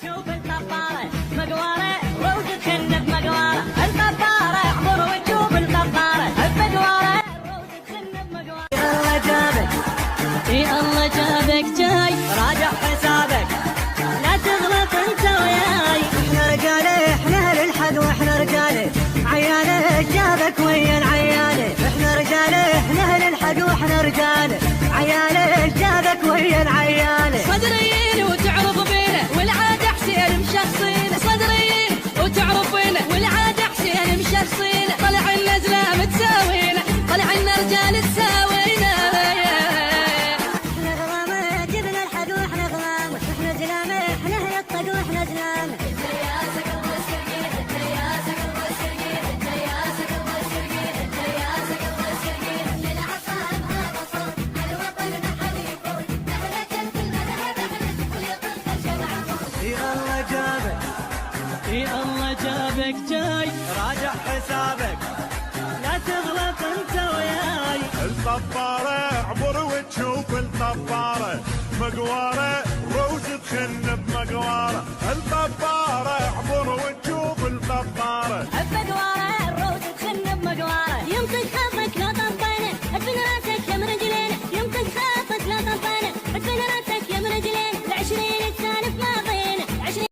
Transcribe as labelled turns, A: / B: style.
A: شوف الطبارة مقوارة روز تخن بمقوارة، الطبارة اعبر وتشوف الطبارة بمقوارة روز تخن بمقوارة. الله جابك الله جابك جاي راجع حسابك، لا تغلط انت وياي.
B: احنا رجاله احنا اهل الحق واحنا رجاله، عياله جابك ويا العياله. احنا رجاله احنا اهل الحق واحنا رجاله، عياله جابك ويا العياله.
A: صدريين وتعرف بينا والعادة حسين مشخصين، صدريين وتعرف بينا والعادة حسين مشخصين. طلع النزلة متساوينا، طلع الرجال تساوينا.
B: احنا غرامه جبنا الحق واحنا غرامه، احنا زلامه احنا اهل الطق واحنا زلامه.
A: الله جابك جاي راجع حسابك، لا تغلط انت وياي.
C: الطبارة اعبر وتشوف الطبارة مقوارة روز تخن